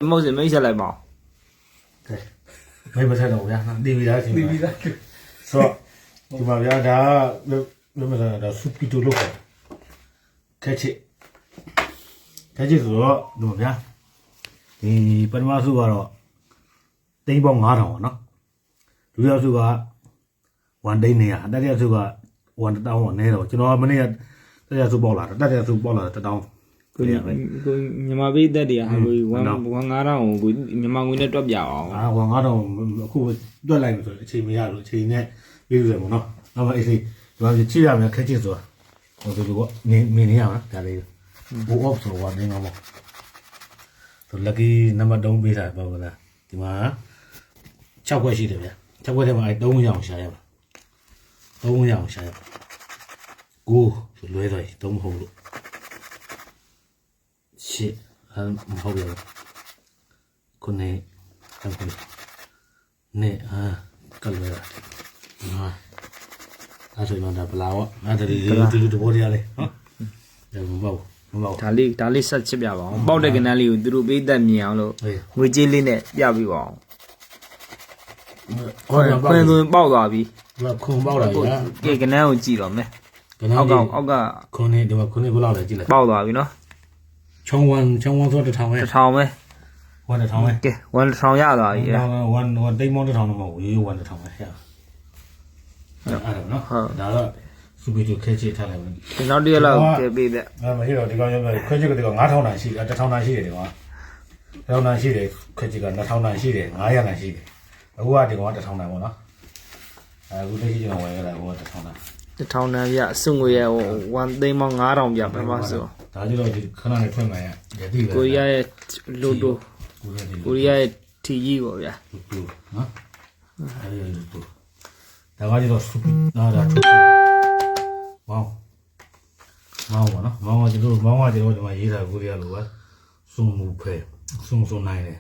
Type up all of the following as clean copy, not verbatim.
冇事，没下来嘛。对，没不太懂呀，利比达行吧？是吧？就把别家那么的苏比都录好，开启是说怎么样？你本มาစုကတော့တိန်းပေါင်း9000နော်ဒုတိယစုက1တိန်း200တတိယစုက1တောင်းနဲ့တော့ကျွန်တော်မနေ့ကတတိယစုပေါက်လာတာတတိယစုပေါက်လာတာတောင်း ကိုမြန်မာပြည်သက်တရားကို1 9000ကိုမြန်မာငွေနဲ့တွက်ပြအောင် 9000အခုတွက်လိုက်လို့ဆိုအချိန်မရလို့အချိန်နဲ့ပြီးပြီပေါ့နော်နောက်မှအေးစီဒီမှာကြည့်ရမယ်ခက်ချစ်ဆိုတာဟိုတို့ကနေနေရမှာဒါလေးဘူအော့ဆိုတော့နေမှာပေါ့သူ lucky number 3ပေးတာပေါ့ဗျာဒီမှာ6ခွက်ရှိတယ်ဗျာ6ခွက်ထဲမှာအဲ3ရောင်ရှာရမှာ3ရောင်ရှာရမှာကိုဆိုလွဲသွားပြီ3မဟုတ်လို့ရှစ်မဟုတ်ဘူးခုနေတခုနေကလွဲတာအဲ့ဆိုရင်တော့ဘလာဝအဲ့ဒါဒီတဘောတရားလေးနော်ဒါမပေါ့ဒါလေးဆက်ချစ်ပြပါအောင်ပေါက်တဲ့ကနန်းလေးကိုသူတို့ပေးသက်မြင်အောင်လို့ငွေကြေးလေးနဲ့ပြပြပါအောင်ခွန်းဆိုရင်ပေါက်သွားပြီ ခွန်းပေါက်လာပြီလား ကဲကနန်းကိုကြည့်တော့မယ်အောက်ကခွန်းနေဒီမှာခွန်းနေဘယ်လောက်လဲကြည့်လိုက် ပေါက်သွားပြီနော်ချုံဝန်ဆို1000ပဲ1000ပဲဝန်1000ပဲကဲဝန်1000ရသွားပြီဝန်တိမ်မော1000တော့မဟုတ်ဘူးရိုးဝန်1000ပဲရအဲ့ဒါနော်ဒါတော့စူပီတိုခဲချစ်ထားလိုက်မယ်ဒီနောက်တရက်လောက်ကဲပေးတဲ့မဟိတော့ဒီကောင်ရောက်ခွဲချစ်ကဒီကောင်9000တန်ရှိတယ်1000တန်ရှိတယ်ဒီကောင်1000တန်ရှိတယ်ခွဲချစ်က2000တန်ရှိတယ်900တန်ရှိတယ်အခုကဒီကောင်က1000တန်ပေါ့နော်အခုလက်ရှိကျွန်တော်ဝယ်ရတာဟို1000တန်1000တန်ပြအစုငွေရ1သိန်းပေါင်း9000ပြပထမဆိုဒါကြတော့ဒီခဏနဲ့ဖွင့်မှရရည်ပဲကိုရီးယားရဲ့လိုတိုကိုရီးယားရဲ့ထီကြီးပေါ့ဗျာနော်အဲဒီလိုဒါကကြတော့စူပီဒါထူမောင်းပါနော်မောင်းကကျွန်တော်ဒီမှာရေးတာကိုရီးယားလိုပဲစုံမှုဖဲစုံနိုင်တယ်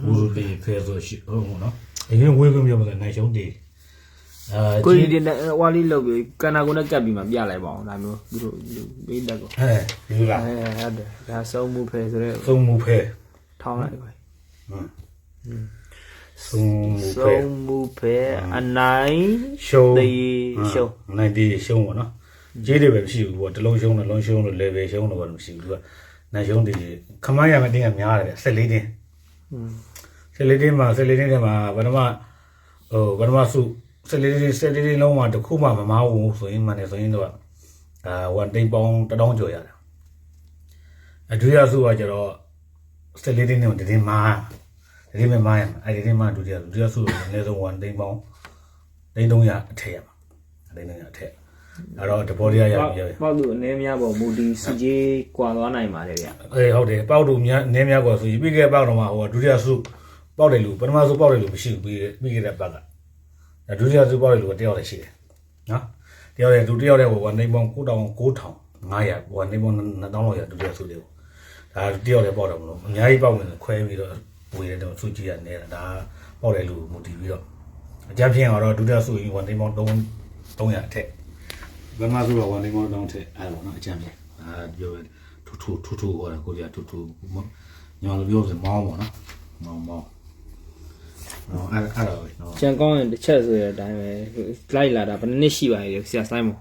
ဘူရူတီဖဲဆိုရှိဟုတ်နော်အရင်ဝေးခွင့်ပြပါလေနိုင်ရှုံးတီကိုရီးယားဝါလီလောက်ပြီးကနာကိုနဲ့ကပ်ပြီးမှပြလိုက်ပါအောင်ဒါမျိုးသူတို့ပေးတက်ကိုဒီလားဟုတ်တယ်ဒါစုံမှုဖဲဆိုတော့စုံမှုဖဲထောင်းလိုက်ပါစုံမှုဖဲအနိုင်ရှုံးနိုင်တီရှုံးပေါ့နော်ကြေးတွေပဲမရှိဘူးပေါ့တလုံးရှုံးတယ်လုံးရှုံးလို့ level ရှုံးတော့ဘာလို့မရှိဘူးသူကနိုင်ရှုံးတီခမိုင်းရမတင်းကများတယ်14တင်း14တင်းမှာ14တင်းထဲမှာဘာမှစု14တင်းလုံးမှာတခုမှမမားဘူးဆိုရင်မှန်တယ်ဆိုရင်တော့1တိန်ပေါင်း1000ကျော်ရတယ်အဒူရစုကကျတော့14တင်းနဲ့တတင်းမားဒီမှာမားရမှာအဲ့ဒီတင်းမားဒူရစုအနည်းဆုံး1တိန်ပေါင်း300အထက်ရမှာ300အထက်အဲ့တော့တဘောတရားရပြီပေါက်သူအနေများပေါ့မူဒီစီဂျေကွာသွားနိုင်ပါတယ်ဗျဟုတ်တယ်ပေါက်သူများအနေများကွာဆိုရင်ပြီးခဲ့ပေါက်တော့မှာဟိုဒုတိယစုပေါက်တယ်လို့ပထမစုပေါက်တယ်လို့မရှိဘူးပြီးခဲ့တဲ့ပတ်ကဒုတိယစုပေါက်တယ်လို့တယောက်လည်းရှိတယ်နော်တယောက်လည်းဟို1တိန်ပေါင်း9500 1တိန်ပေါင်း2000လောက်ရဒုတိယစုတွေကိုဒါတယောက်လည်းပေါက်တယ်မလို့အများကြီးပေါက်နေခွဲပြီးတော့ဝေတယ်တော့စုကြည့်ရနေတာဒါပေါက်တယ်လို့မူတည်ပြီးတော့အကြမ်းဖြင့်တော့ဒုတိယစုကြီး1တိန်ပေါင်း300အထက်ဘယ်မှာဆိုတော့1တိန်ပေါင်း300ထက်အဲ့လိုနော်အကြမ်းဖြင့်ပြောထူဟောတာကိုရထူညောင်လိုပြောဆိုမောင်းပေါ့နော်မောင်းအဲ့တော့ကြံကောင်းရင်တစ်ချက်ဆိုရတဲ့အတိုင်းပဲလိုက်လာတာဘယ်နှစ်ရှိပါလဲဆရာဆိုင်မို့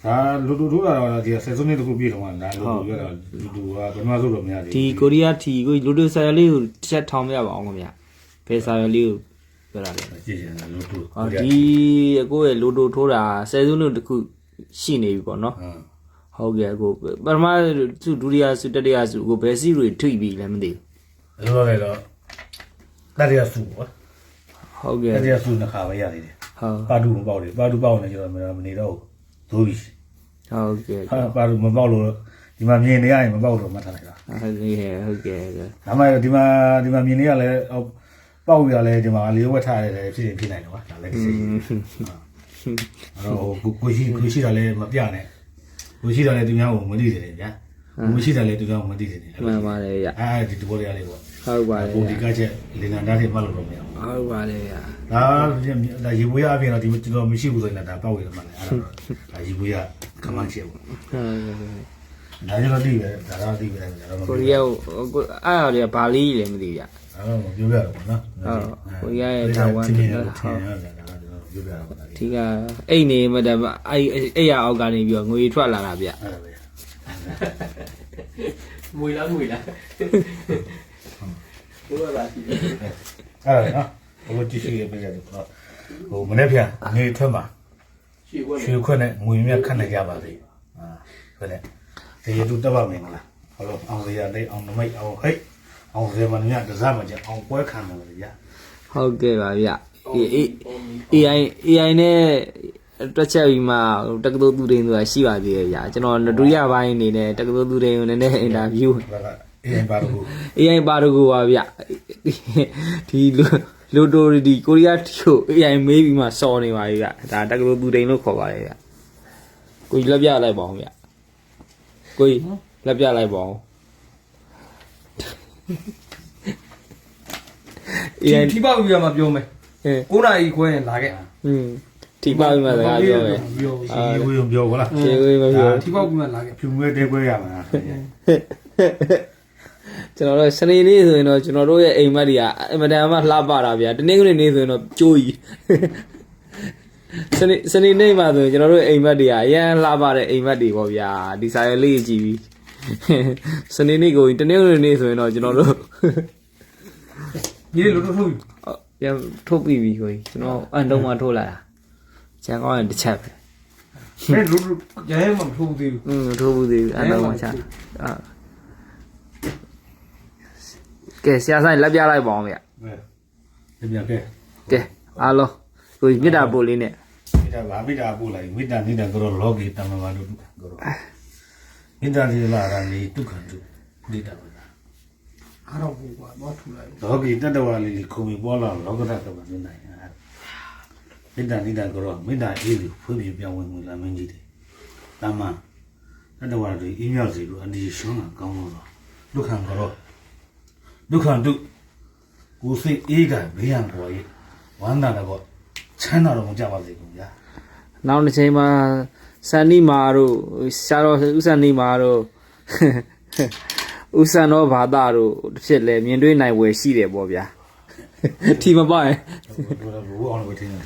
ဒါလူတူထိုးတာတော့ဒီဆက်စုံနေတခုပြည့်တော့မှာဒါလူတူရတာလူတူကဘယ်မှာဆိုတော့မရသေးဘူးဒီကိုရီးယားထီကိုလူတူဆာရလေးကိုတစ်ချက်ထောင်ပြပါအောင်ခင်ဗျဘယ်ဆာရလေးကိုပြောတာလဲကြည့်ရင်လူတူဒီအကိုရဲ့လူတူထိုးတာဆယ်စုနှစ်တခုရှိနေပြီပေါ့နော်ဟုတ်ကဲ့ကိုပထမစုဒုတိယစုတတိယစုကိုဘယ်စီတွေထိပြီလဲမသိဘူးအဲ့လိုလေတော့တတိယစုပေါ့ဟုတ်ကဲ့တတိယစုနှစ်ခါပဲရသေးတယ်ဟုတ်ပါတူမပေါက်တယ်ပါတူပေါက်နေကြတော့မနေတော့ဘူးသိုးပြီဟုတ်ကဲ့ပါတူမပေါက်လို့ဒီမှာမြင်နေရရင်မပေါက်တော့မှတ်ထားလိုက်တာဟုတ်ကဲ့ဒါမှဒီမှာမြင်နေရလဲပေါက်ရလဲဒီမှာလေးဝက်ထားရတယ်ဖြစ်နိုင်တယ်ကွာဒါလည်းဒီစိတ်အဲ့တော့ကိုရှိတာလည်းမပြနဲ့ကိုရှိတာလည်းသူများကိုမသိတယ်ဗျာကိုရှိတာလည်းသူများကိုမသိတယ်မှန်ပါတယ်ဗျအဲဒီတဘောတရားလေးပေါ့ဟုတ်ပါတယ်ကိုဒီကချက်လင်နာတာတွေမှတ်လို့တော့မရဘူးဟုတ်ပါတယ်ဗျဒါရေပွေးအပြင်တော့ဒီကျွန်တော်မရှိဘူးဆိုရင်ဒါပေါက်ရမှာလေအဲ့ဒါရေပွေးကခမန်းချက်ပေါ့ ဒါကျွန်တော်သိပဲဒါတော့သိပဲဒါတော့ ကိုရီးယားကိုအဲ့ဒါတွေကဘာလေးလည်းမသိကြ အဲ့တော့ပြောပြရတော့ပေါ့နော် ကိုရီးယားရဲ့တာဝန် ဟုတ် တွေ ဟုတ် နော် ဟုတ်ဒါတော့ပြောပြရပါလား ဒီကအိတ်နေမှတည်းအဲ့ရအောက်ကနေပြီးတော့ငွေထွက်လာတာဗျ အဲ့ဒါပဲ မွေလားဘိုးကပါရှိတယ် အဲ့ဒါနော်ဘလို့ကြည့်ရှိရပြကြတယ်ပေါ့ဟိုမနေ့ပြန်နေထွက်မှာ ရှေ့ဘက် ရွှေခွက်နဲ့ငွေမြတ်ခတ်နိုင်ကြပါစေခွက်နဲ့ဒီရတူတက်ပါမယ်မလားဟုတ်လို့အောင်စရာလေးအောင်နမိတ်အောင်ဟိတ်အောင်စရာမညတစားမကြအောင်ပွဲခံတယ်ဗျာ ဟုတ်ကဲ့ပါဗျ AI နဲ့တွက်ချက်ပြီးမှတက္ကသိုလ်သူတွေဆိုတာရှိပါသေးတယ်ဗျာကျွန်တော်ဒုတိယပိုင်းအနေနဲ့တက္ကသိုလ်သူတွေကိုနည်းနည်းအင်တာဗျူး ဒါကအေးပါတော့ AI ပါတော့ကိုပါဗျဒီလိုတိုဒီကိုရီးယားတီကို AI မေးပြီးမှစော်နေပါပြီဗျဒါတက္ကသိုလ်သူတွေလို့ခေါ်ပါတယ်ဗျကိုကြီးလက်ပြလိုက်ပါအောင်ဗျကိုကြီးလက်ပြလိုက်ပါအောင် AI ထိပေါက်ပြီးမှပြောမယ်9နာရီခွဲရင်လာခဲ့ ထိပါပြီးမှစကားပြောမယ် ဒီဝေးပြောခလား ခြေဝေးမပြော ထိပေါက်ပြီးမှလာခဲ့ ဖြူငွေတဲခွဲရမှာ ကျွန်တော်တို့စနေနေ့ဆိုရင်တော့ကျွန်တော်တို့ရဲ့အိမ်မက်တွေကအင်မတန်မှလှပတာဗျာတနေ့ကနေ့ဆိုရင်တော့ကြိုးကြီးစနေနေ့မှာဆိုရင်ကျွန်တော်တို့အိမ်မက်တွေကအရန်လှပတဲ့အိမ်မက်တွေပေါ့ဗျာဒီစာရွက်လေးကြည့်ပြီးစနေနေ့ကိုတနေ့ကနေ့ဆိုရင်တော့ကျွန်တော်တို့ ဒီလိုထုတ်ထုတ် ပြန်ထုတ်ပြီးပြီကိုကျွန်တော်အန်တုံးမှထုတ်လာတာကျန်ကောင်းရင်တစ်ချက်ပဲ ဘယ်လိုကျန်မှမထုတ်သေးဘူး ထိုးဘူးသေးဘူးအန်တုံးမှချကဲဆရာဆိုင်လက်ပြလိုက်ပါအောင်ဗျ ဒီပြန်ကဲ ကဲအားလုံးကိုမြစ်တာပို့လေးနဲ့ မိတာဗာမိတာပို့လိုက်မိတာနေတာကတော့လောကီတမန်ပါလို့ကတော့မိတာဒီလာရနေဒုက္ခတုနေတာပါ အားတော့ဘိုးကတော့ထူလိုက် လောကီတတဝါလေးခုံပြီးပေါ်လာလောကဓာတ်ကမနေနိုင်မိတာနေတာကတော့မိတာအေးပြီးဖွေးပြပြောင်းဝင်လာမင်းကြီးတယ်တမန်တတဝါတွေအင်းမြောက်စီလို့အန်ဒီရှုံးတာကောင်းလို့ဒုက္ခကတော့ဒုက္ခတုကိုစိတ်အေးကဘေးရန်ပေါ်ရေးဝမ်းသာတော့ချမ်းသာတော့မကြပါစေဘူးဗျာ နောက်တစ်ချိန်မှာစန်နီမာတို့ဆရာတော်ဦးစန်နီမာတို့ဦးစံတော်ဘာသာတို့တစ်ဖြစ်လဲမြင်တွေ့နိုင်ဝယ်ရှိတယ်ပေါ့ဗျာထီမပိုင် ဘယ်လိုအောင်လို့ထင်တယ်